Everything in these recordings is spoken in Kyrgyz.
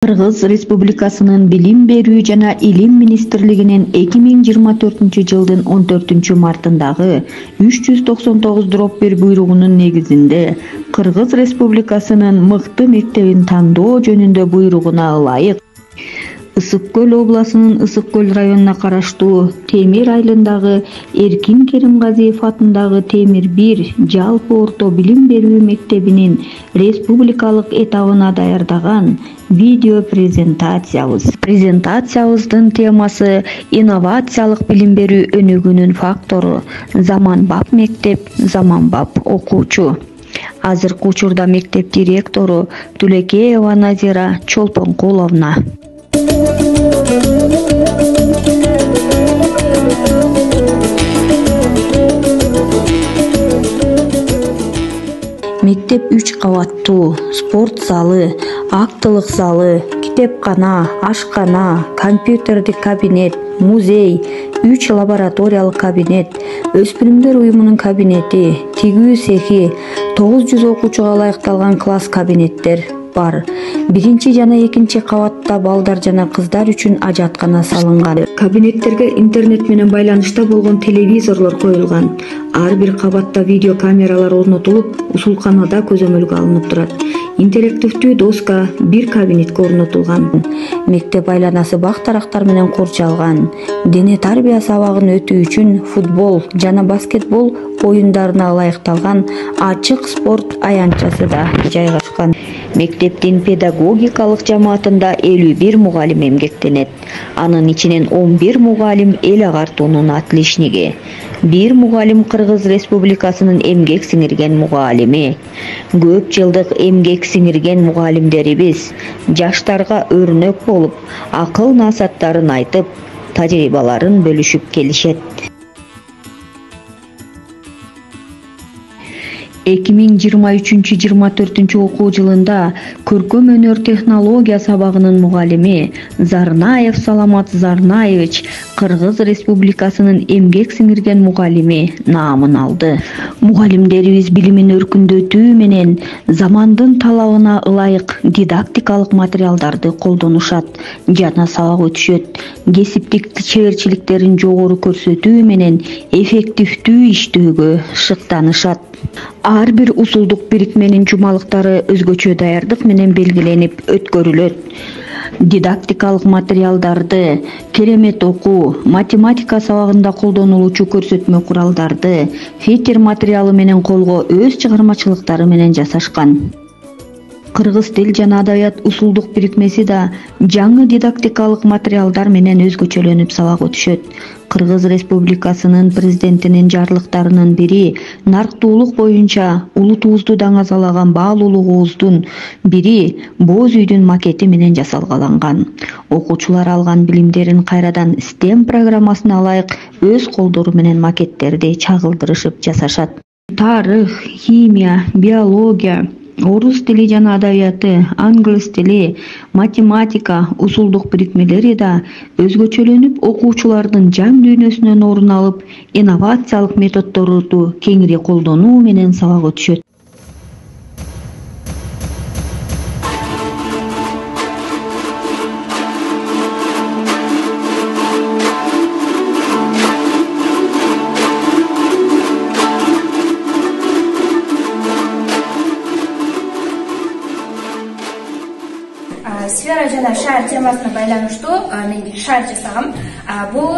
Кыргыз Республикасынын Билим берүү жана Илим министрлигинин 2024 жылдын 14 мартындагы 399/1 буйругунун негизинде Кыргыз Республикасынын мыкты мектебин тандоо жөнүндө буйругуна ылайык Ысык Көл областынын Ысык Көл районуна караштуу Темир айылындагы Эркин Керимгазиев атындагы Темир-1 жалпы орто билим берүү мектебинин республикалык этабына даярдаган видео презентациябыз. Презентациябыздын темасы инновациялык билим берүү өнүгүүнүн фактору, заманбап мектеп, заманбап окуучу. Азыркы учурда мектеп директору Тулекеева Назира Чолпонкуловна. Мектеп 3 кабаттуу, спорт залы, актылык залы, китепкана, ашкана, компьютердик кабинет, музей, 3 лабораториялык кабинет, өспүрүмдөр уюмунун кабинети, тигүү цехи, 900 окуучуга ылайыкталган класс кабинеттер бар. Биринчи жана экинчи кабатта балдар жана кыздар үчүн ажаткана салынган. Кабинеттерге интернет менен байланышта болгон телевизорлор коюлган. Ар бир кабатта видео камералар орнотулуп, усулканада көзөмөлгө алынып турат. Интерактивдүү доска бир кабинетке орнотулган. Мектеп айланасы бак-тарактар менен курчалган. Дене тарбия сабагын өтүү үчүн футбол жана баскетбол оюндарына ылайыкталган ачык спорт аянтчасы да жайгашкан. Мектептин педагогикалык жамаатында 51 мугалим эмгектенет. Анын ичинен 11 мугалим эл агартуунун отличниги. 1 мугалим Кыргыз Республикасынын эмгек сиңирген мугалими. Көп жылдык эмгек сиңирген мугалимдерибиз жаштарга өрнөк болуп, акыл насаттарын айтып, тажрыйбаларын бөлүшүп келишет. 2023-24 окуу жылында көркөм өнөр технология сабагынын мугалими Зарнаев Саламат Зарнаевич Кыргыз Республикасынын эмгек сиңирген мугалими наамын алды. Мугалимдерибиз билимин өркүндөтүү менен замандын талабына ылайык дидактикалык материалдарды колдонушат жана сабак өтүшөт. Кесиптик чеберчиликтерин жогору көрсөтүү менен эффективдүү иштөөгө шыктанышат. Ар бир усулдук бирикменин жумалыктары өзгөчө даярдык менен белгиленип өткөрүлөт. Дидактикалык материалдарды, керемет окуу, математика сабагында колдонулуучу көрсөтмө куралдарды фетер материалы менен колго өз чыгармачылыктары менен жасашкан. Кыргыз тил жана адабият усулдук бирикмеси да жаңы дидактикалык материалдар менен өзгөчөлөнүп сабак өтүшөт. Кыргыз Республикасынын президентинин жарлыктарынын бири нарктуулук боюнча улутубузду даңазалаган баалуулугубуздун бири боз үйдүн макети менен жасалгаланган. Окуучулар алган билимдерин кайрадан STEM программасына ылайык өз колдору менен макеттерди чагылдырышып жасашат. Тарых, химия, биология, орус тили жана адабияты, англис тили, математика усулдук бирикмелери да өзгөчөлөнүп окуучулардын жан дүйнөсүнөн орун алып, инновациялык методдорду кеңири колдонуу менен сабак өтүшөт. Сфера жана шаар темасына байланыштуу мен бир шар жасагам. Бул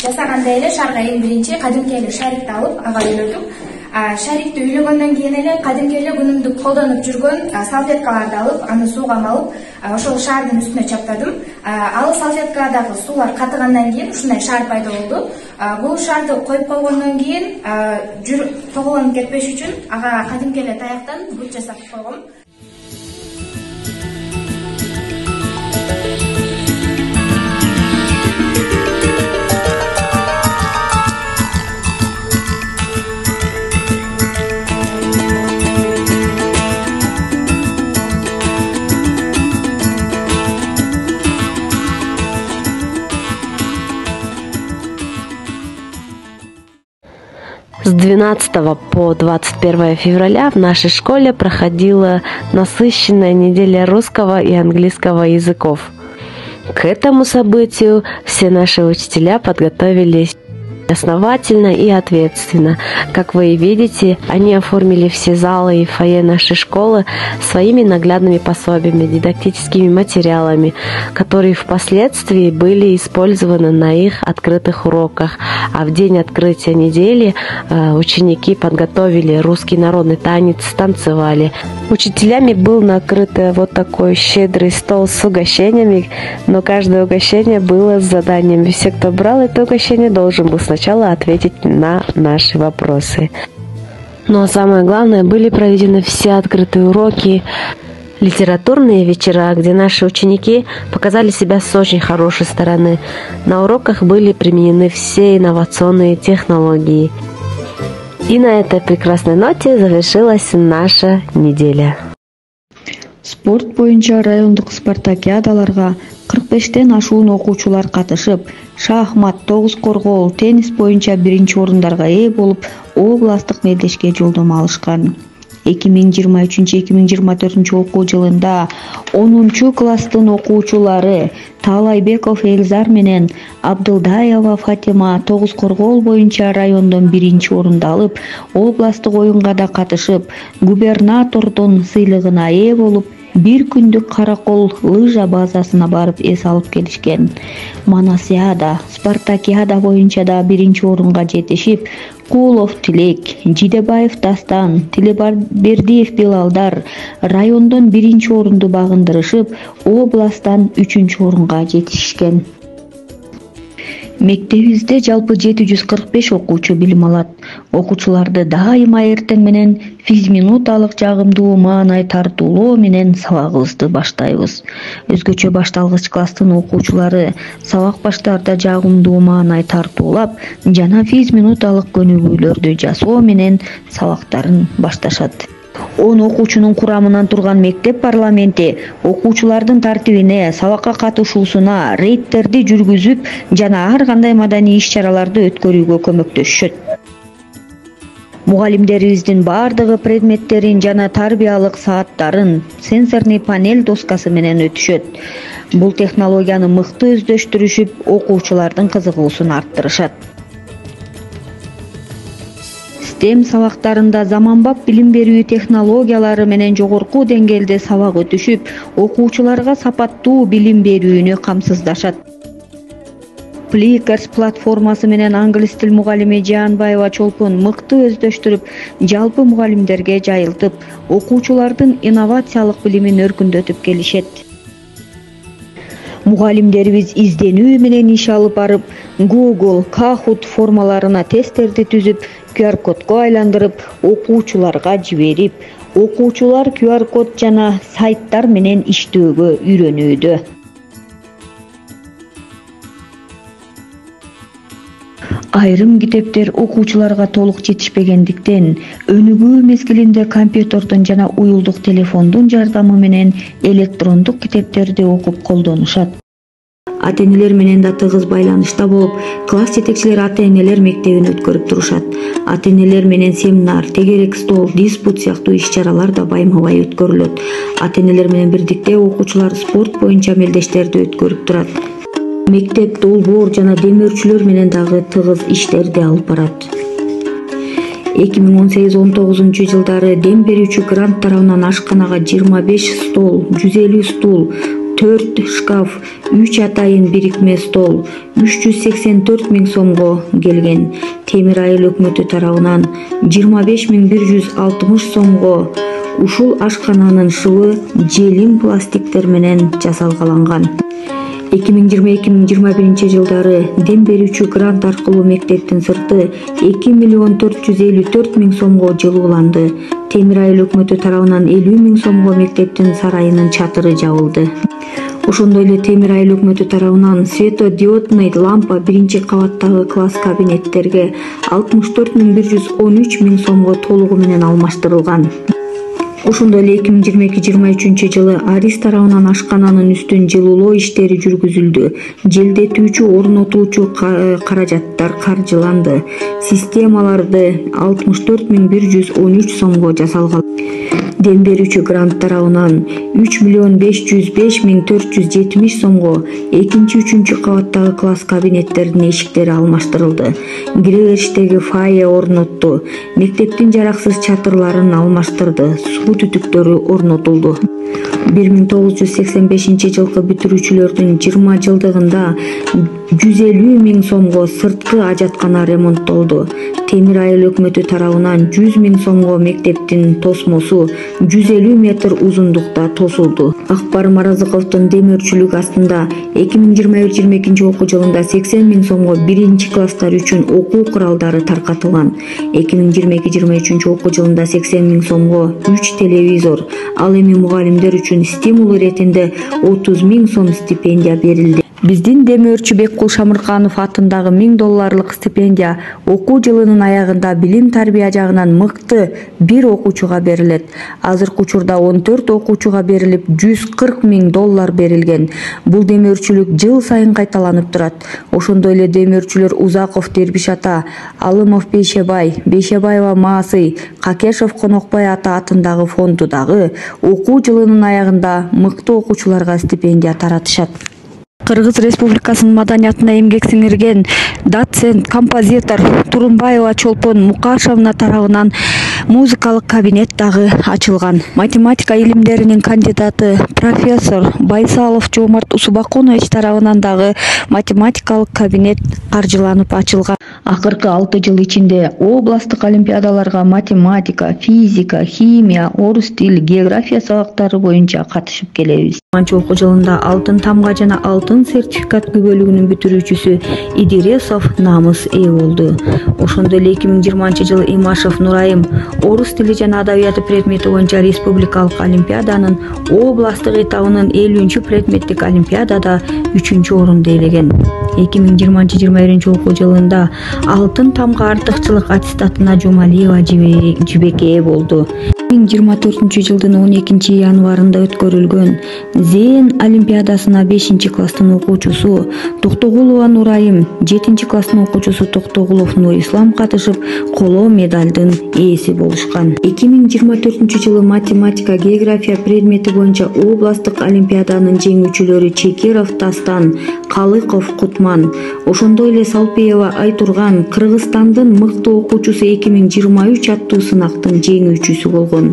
жасаганда эле шарга эң биринчи кадимки эле шарикти алып ага үйлөдүм. Шарикти үйлөгөндөн кийин эле кадимки эле күнүмдүк колдонуп жүргөн салфеткаларды алып, аны сууга малып, ошол шаардын үстүнө чаптадым. Ал салфеткадагы суулар катыгандан кийин ушундай шар пайда болду. Бул шарды коюп койгондон кийин тоголонуп кетпеш үчүн ага кадимки эле таяктан бут жасап койгом. С 12 по 21 февраля в нашей школе проходила насыщенная неделя русского и английского языков. К этому событию все наши учителя подготовились основательно и ответственно. Как вы и видите, они оформили все залы и фойе нашей школы своими наглядными пособиями, дидактическими материалами, которые впоследствии были использованы на их открытых уроках. А в день открытия недели ученики подготовили русский народный танец, танцевали. Учителями был накрыт вот такой щедрый стол с угощениями, но каждое угощение было с заданием. Все, кто брал это угощение, должен был сначала ответить на наши вопросы. Ну а самое главное, были проведены все открытые уроки, литературные вечера, где наши ученики показали себя с очень хорошей стороны. На уроках были применены все инновационные технологии. И на этой прекрасной ноте завершилась наша неделя. Спорт боюнча райондук спартакиадаларга 45-тен ашуун окуучулар катышып, шахмат, тогуз коргоол, теннис боюнча биринчи орундарга ээ болуп, областтык мелдешке жолдомо алышкан. 2023-2024 окуу жылында 10-класстын окуучулары Талайбеков Эльзар менен Абдылдаева Фатима тогуз коргоол боюнча райондон биринчи орунду алып, областтык оюнга да катышып, губернатордун сыйлыгына ээ болуп, бир күндүк Каракол лыжа базасына барып эс алып келишкен. Манасиада, Спартакиада боюнча да биринчи орунга жетишип, Кулов Тилек, Жидебаев Дастан, Тилебердиев Билалдар райондон биринчи орунду багындырышып, областтан 3-чү орунга жетишкен. Мектебибизде жалпы 745 окуучу билим алат. Окуучуларды дайыма эртең менен физминуталык жагымдуу маанай тартуулоо менен сабагыбызды баштайбыз. Өзгөчө башталгыч класстын окуучулары сабак баштаарда жагымдуу маанай тартуулап жана физминуталык көнүгүүлөрдү жасоо менен сабактарын башташат. 10 окуучунун курамынан турган мектеп парламенти окуучулардын тартибине, сабакка катышуусуна, рейдтерди жүргүзүп жана ар кандай маданий иш-чараларды өткөрүүгө көмөктөшөт. Мугалимдерибиздин бардыгы предметтерин жана тарбиялык сааттарын сенсорный панель доскасы менен өтүшөт. Бул технологияны мыкты өздөштүрүшүп, окуучулардын кызыгуусун арттырышат. STEM сабактарында заманбап билим берүү технологиялары менен жогорку деңгээлде сабак өтүшүп, окуучуларга сапаттуу билим берүүнү камсыздашат. Plickers платформасы менен англис тил мугалими Жанбаева Чолпон мыкты өздөштүрүп, жалпы мугалимдерге жайылтып, окуучулардын инновациялык билимин өркүндөтүп келишет. Мугалимдерибиз изденүү менен иш алып барып, Google, Kahoot формаларына тесттерди түзүп, QR-кодго айландырып, окуучуларга жиберип, окуучулар QR-код жана сайттар менен иштөөгө үйрөнүүдө. Айрым китептер окуучуларга толук жетишпегендиктен, өнүгүү мезгилинде компьютердун жана уюлдук телефондун жардамы менен электрондук китептерди окуп колдонушат. Ата-энелер менен да тыгыз байланышта болуп, класс жетекчилери ата-энелер мектебин өткөрүп турушат. Ата-энелер менен семинар, тегерек стол, диспут сыяктуу иш-чаралар да байма-бай өткөрүлөт. Ата-энелер менен бирдикте окуучулар спорт боюнча мелдештерди өткөрүп турат. Мектеп долбоор жана демөөрчүлөр менен дагы тыгыз иштерди алып барат. 2018-19 жылдары дем берүүчү грант тарабынан ашканага 25 стол, 150 стул, 4 шкаф, 3 атайын бирикме стол, 384 000 сомго келген. Темир айыл өкмөтү тарабынан 25 160 сомго ушул ашкананын шыбы желим пластиктер менен жасалгаланган. 2020-2021 жылдары дем берүүчү грант аркылуу мектептин сырты 2 454 000 сомго жылууланды. Темир айыл өкмөтү тарабынан 50 000 сомго мектептин сарайынын чатыры жабылды. Ошондой эле Темир айыл өкмөтү тарабынан светодиодный лампа биринчи кабаттагы класс кабинеттерге 64 113 000 сомго толугу менен алмаштырылган. Ошондой эле 2022-23 жылы Арис тарабынан ашкананын үстүн жылуулоо иштери жүргүзүлдү. Желдетүүчү орнотуучу каражаттар каржыланды. Системаларды 64.113 сомго жасалган. Дем берүүчү грант тарабынан 3.505.470 сомго 2-3 кабаттагы класс кабинеттердин эшиктери алмаштырылды. Кире бериштеги фойе орнотту. Мектептин жараксыз чатырларын алмаштырды. Суу түтүктөрү орнотулду. 1985 жылкы бүтүрүүчүлөрдүн 20 жылдыгында 150.000 сомго сырткы ажаткана ремонттолду. Темир Айыл өкмөтү тарабынан 100.000 сомго мектептин тосмосу 150 метр узундукта тосулду. Акбар Маразыковдун демөөрчүлүгү астында 2021-22 окуу жылында 80.000 сомго 1-класстар үчүн окуу куралдары таркатылган. 2022-23 окуу жылында 80.000 сомго 3 телевизор, ал эми мугалимдер үчүн стимул иретинде 30.000 сом стипендия берилди. Биздин демөөрчү Беккул Шамырканов атындагы $1000 стипендия окуу жылынын аягында билим тарбия жагынан мыкты бир окуучуга берилет. Азыркы учурда 14 окуучуга берилип, $140.000 берилген. Бул демөөрчүлүк жыл сайын кайталанып турат. Ошондой эле демөөрчүлөр Узаков Дербиш ата, Алымов Бейшебай, Бейшебаева Маасый, Какешов Конокбай ата атындагы фонду дагы окуу жылынын аягында мыкты окуучуларга стипендия таратышат. Кыргыз Республикасынын маданиятына эмгек сиңирген доцент, композитор Турунбаева Чолпон Мукашевна тарабынан музыкалык кабинет дагы ачылган. Математика илимдеринин кандидаты профессор Байсалов Жомарт Усубакунович тарабынан дагы математикалык кабинет каржыланып ачылган. Акыркы 6 жыл ичинде областтык олимпиадаларга математика, физика, химия, орус тил, география сабактары боюнча катышып келебиз. Манчы окуу жылында алтын тамга жана алтын сертификат бөлүгүнүн бүтүрүүчүсү Идиресов намыс ээ болду. Ошондой эле 2020 жылы Имашев Нурайым орус тили жана адабияты предмети боюнча республикалык олимпиаданын областтык этабынын 50-чү предметтик олимпиадада 3-чү орунду ээлеген. 2020-21 окуу жылында алтын тамга артыкчылык аттестатына Жумалиева Жибеке болду. 2024 жылдын 12 январында өткөрүлгөн Зен олимпиадасына 5-класстын окуучусу Токтогулова Нурайым, 7-класстын окуучусу Токтогулов Нурислам катышып, коло медалдын ээси болушкан. 2024 жылы математика, география предмети боюнча областтык олимпиаданын жеңүүчүлөрү Чекиров Тастан, Калыков Кутман, ошондой эле Салпиева Айтурган Кыргызстандын мыкты окуучусу 2023 аттуу сынактын жеңүүчүсү болгон.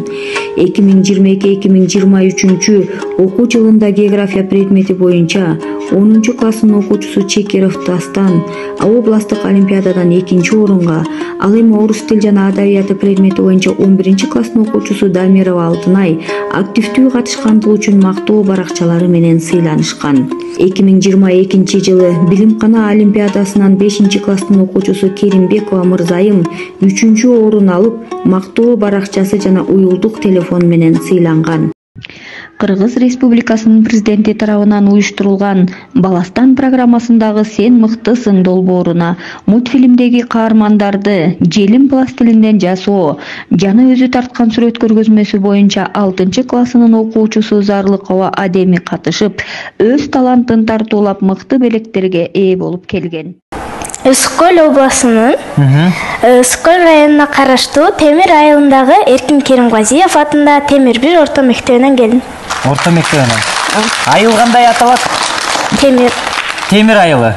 2022-2023 окуу жылында география предмети боюнча 10-класстын окуучусу Чекиров Тастан областтык олимпиададан 2-чи орунга, ал эми орус тил жана адабияты предмети боюнча 11-класстын окуучусу Дамирова Алтынай активдүү катышкандыгы үчүн мактоо баракчалары менен сыйланышкан. 2022 жылы Билимкана олимпиадасынан 5-класстын окуучусу Керимбекова Мырзайым 3-чү орун алып, мактоо баракчасы жана уюлдук телефон менен сыйланган. Кыргыз Республикасынын президенти тарабынан уюштурулган Баластан программасындагы Сен мыктысың долбооруна мультфильмдеги каармандарды желим пластилинден жасоо жана өзү тарткан сүрөт көргөзмөсү боюнча 6-классынын окуучусу Зарлыкова Адеми катышып, өз талантын тартуулап мыкты белектерге ээ болуп келген. Өскөл областынын Өскөл районуна караштуу Темир айылындагы Эркин Керимгазиев атында Темир 1 орто мектебинен келдим. Орто мектебинен? Айыл кандай аталат? Темир. Темир айылы?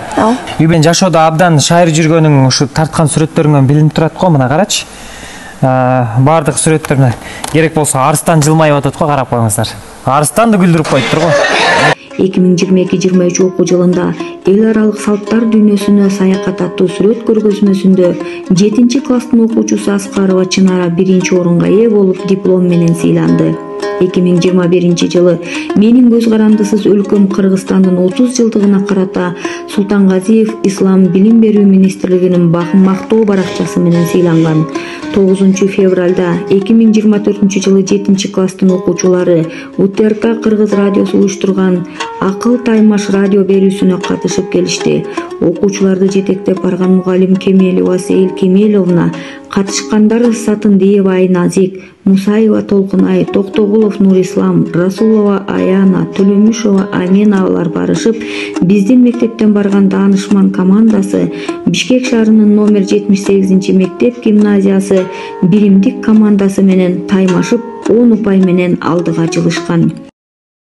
Үйбен жашоодо абдан шайыр жүргөнүң ушу тарткан сүрөттөрүңөн билинип турат го, мына карачы. Бардык сүрөттөрүнө керек болсо арыстан жылмайып атат го, карап коюңуздар. Арыстанды күлдүрүп коюптур го. 2022-23 окуу жылында эл аралык салттар дүйнөсүнө саякат аттуу сүрөт көргөзмөсүндө 7-класстын окуучусу Аскарова Чынара 1-чи орунга ээ болуп, диплом менен сыйланды. 2021 жылы менин көз карандысыз өлкөм Кыргызстандын 30 жылдыгына карата Султангазиев Ислам билим берүү министрлигинин мактоо баракчасы менен сыйланган. 9 февралда 2024 жылы 7-класстын окуучулары УТРК Кыргыз радиосу уюштурган акыл таймаш радио берүүсүнө катышып келишти. Окуучуларды жетектеп барган мугалим Кемелова Сейил Кемеловна, катышкандар Сатындиева Айназик, Мусаева Толкунай, Токтогулов Нурислам, Расулова Аяна, Төлөмүшова Аменалар барышып, биздин мектептен барган даанышман командасы Бишкек шаарынын номер 78 мектеп гимназиясы биримдик командасы менен таймашып 10 упай менен алдыга жылышкан.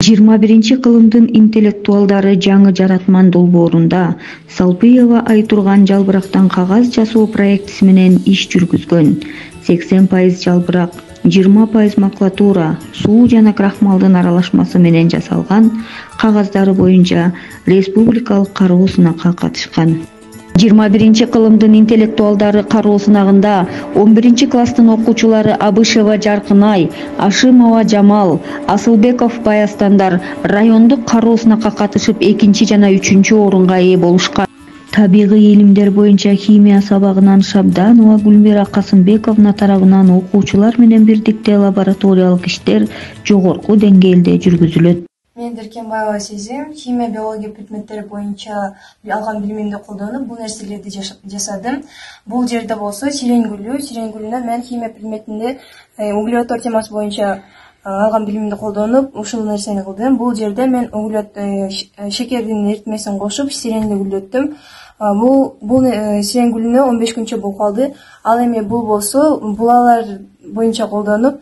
21-кылымдын интеллектуалдары жаңы жаратман долбоорунда Салпиева Айтурган жалбырактан кагаз жасоо проектиси менен иш жүргүзгөн. 80% жалбырак, 20% макулатура, суу жана крахмалдын аралашмасы менен жасалган кагаздары боюнча республикалык кароо сынакка катышкан. 21-кылымдын интеллектуалдары кароо сынагында 11-класстын окуучулары Абышева Жаркынай, Ашимова Жамал, Асылбеков Баястандар райондук кароо сынакка катышып 2 жана 3 орунга ээ болушкан. Табигый илимдер боюнча химия сабагынан Шабданова Гүлмира Касымбековна тарабынан окуучулар менен бирдикте лабораториялык иштер жогорку деңгээлде жүргүзүлөт. Мен Деркенбаева Сезим, химия биология предметтери боюнча алган билимимди колдонуп, бул нерселерди жасадым. Бул жерде болсо сирень гүлүнө мен химия предметинде углеводдор темасы боюнча алган билимимди колдонуп, ушул нерсени кылдым. Бул жерде мен шекердин эритмесин кошуп, сиренди гүлдөттүм. Бул сирень гүлүнө 15 күнчө болуп калды. Ал эми бул болсо булалар боюнча колдонуп,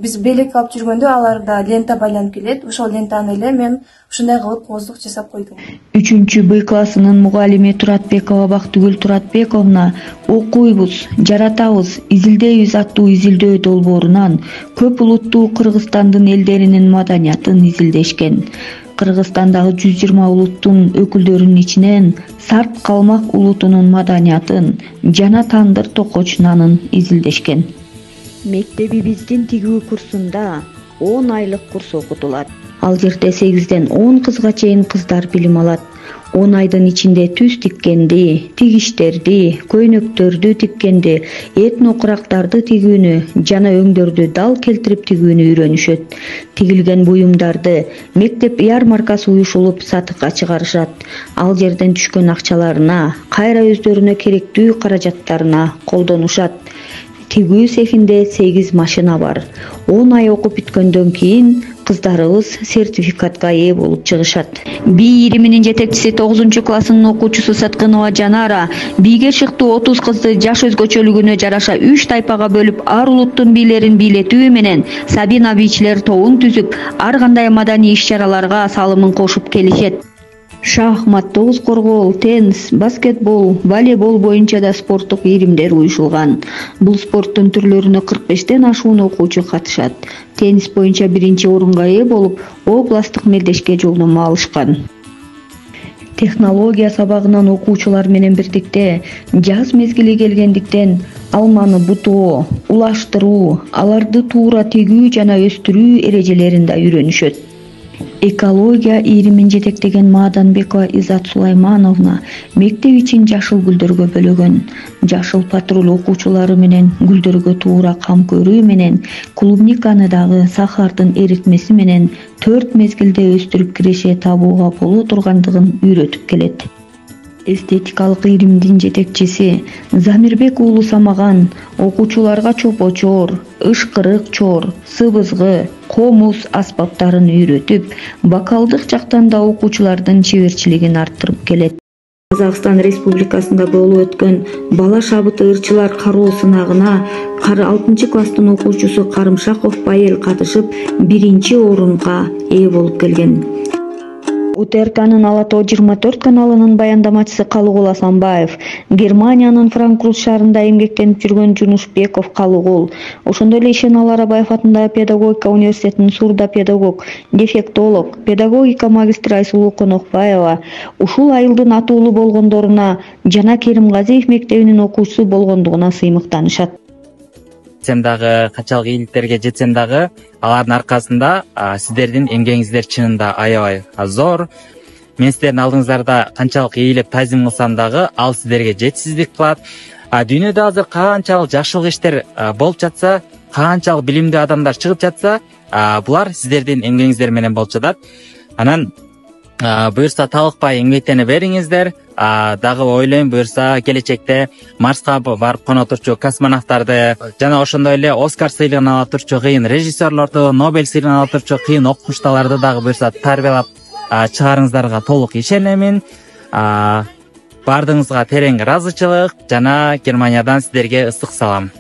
биз белек алып жүргөндө аларда лента байланып келет. Ошол лентаны эле мен ушундай кылып кооздук жасап койдум. 3-Б классынын мугалими Туратбекова Бактыгүл Туратбековна окуйбуз, жаратабыз, изилдейбиз аттуу изилдөө долбоорунан көп улуттуу Кыргызстандын элдеринин маданиятын изилдешкен. Кыргызстандагы 120 улуттун өкүлдөрүнүн ичинен Сарт Калмак улутунун маданиятын жана Тандыр Токочунанын изилдешкен. Мектебибиздин тигүү курсунда 10 айлык курс окутулат. Ал жерде 8ден 10 кызга чейин кыздар билим алат. 10 айдын ичинде түз тиккенди, тигиштерди, көйнөктөрдү тиккенди, этнокурактарды тигүүнү жана өңдөрдү дал келтирип тигүүнү үйрөнүшөт. Тигилген буюмдарды мектеп ярмаркасы уюшулуп сатыкка чыгарышат. Ал жерден түшкөн акчаларына кайра өздөрүнө керектүү каражаттарына колдонушат. Тигүү цехинде 8 машина бар. 10 ай окуп бүткөндөн кийин кыздарыбыз сертификатка ээ болуп чыгышат. Би ириминин жетекчиси 9-классынын окуучусу Саткынова Жанара бийге шыктуу 30 кызды жаш өзгөчөлүгүнө жараша 3 тайпага бөлүп, ар улуттун бийлерин бийлетүү менен Сабина бийчилер тобун түзүп, ар кандай маданий иш-чараларга салымын кошуп келишет. Шахмат, тогуз коргоол, теннис, баскетбол, волейбол боюнча да спорттук иримдер уюшулган. Бул спорттун түрлөрүнө 45тен ашуун окуучу катышат. Теннис боюнча 1-орунга ээ болуп, областтык мелдешке жолдомо алышкан. Технология сабагынан окуучулар менен бирдикте жаз мезгили келгендиктен алманы бутоо, улаштыруу, аларды туура тигүү жана өстүрүү эрежелерин да үйрөнүшөт. Экология иримин жетектеген Мааданбекова Изат Сулаймановна мектеп ичин жашыл гүлдөргө бөлөгөн. Жашыл патруль окуучулары менен гүлдөргө туура кам көрүү менен клубниканы дагы сахардын эритмеси менен 4 мезгилде өстүрүп киреше табууга боло тургандыгын үйрөтүп келет. Эстетикалык иримдин жетекчиси Замирбек уулу Самаган окуучуларга чопочор, ышкырык чор, сыбызгы, комуз аспаптарын үйрөтүп, вокалдык жактан да окуучулардын чеберчилигин арттырып келет. Казакстан Республикасында болуп өткөн бала шабыты ырчылар кароо сынагына 6-класстын окуучусу Карымшаков Байел катышып, 1-орунга ээ болуп келген. УТРКнын Ала Тоо 24 каналынын баяндамачысы Калыгул Асанбаев, Германиянын Франкфурт шаарында эмгектенип жүргөн Жунушбеков Калыгул, ошондой эле Ишен Арбаев атындагы педагогика университетинин сурдопедагог, дефектолог, педагогика магистры Айсулуу Конокбаева ушул айылдын атуулуу болгондоруна жана Керимгазиев мектебинин окуучусу болгондугуна сыймыктанышат. Жетсем дагы, канчалык ийгиликтерге жетсем дагы, алардын аркасында сиздердин эмгегиңиздер чынында аябай зор. Мен сиздердин алдыңыздарда канчалык ийилип тазим кылсам дагы, ал сиздерге жетишсиздик кылат. Дүйнөдө азыр канчалык жакшылык иштер болуп жатса, канчалык билимдүү адамдар чыгып жатса, булар сиздердин эмгегиңиздер менен болуп жатат. Анан буюрса талыкпай эмгектенип бериңиздер. Дагы ойлойм, буюрса келечекте Марска барып коно турчу космонавттарды жана ошондой эле Оскар сыйлыгын ала турчу кыйын режиссерлорду, Нобель сыйлыгын ала турчу кыйын окумуштууларды дагы буюрса тарбиялап чыгарыңыздарга толук ишенемин. Бардыгыңызга терең ыраазычылык жана Германиядан сиздерге ысык салам.